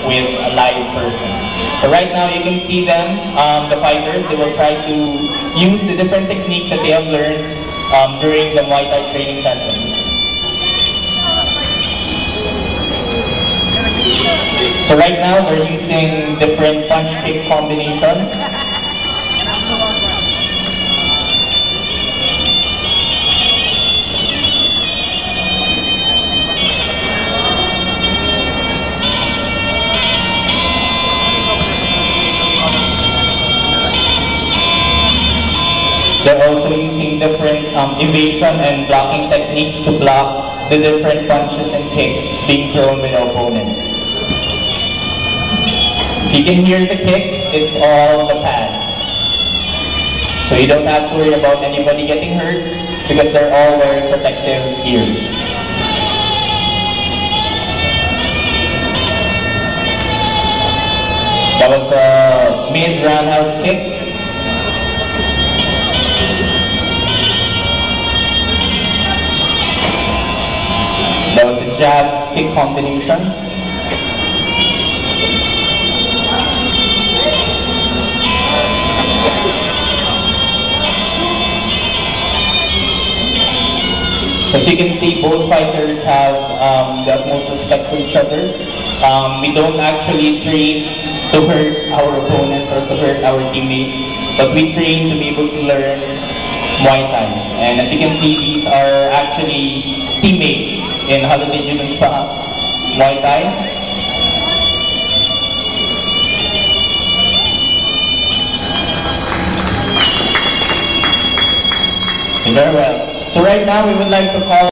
with a live person. So right now you can see them, the fighters, they will try to use the different techniques that they have learned during the Muay Thai training session. So right now they're using different punch-kick combinations. They're also using different evasion and blocking techniques to block the different punches and kicks being thrown by the opponent. You can hear the kick, it's all the pad. So you don't have to worry about anybody getting hurt because they're all wearing protective gear. That was a mid-roundhouse kick. That was a jab kick combination. As you can see, both fighters have the utmost respect for each other. We don't actually train to hurt our opponents or to hurt our teammates, but we train to be able to learn Muay Thai. And as you can see, these are actually teammates in Holiday Junun Muay Thai. Very well. So right now we would like to call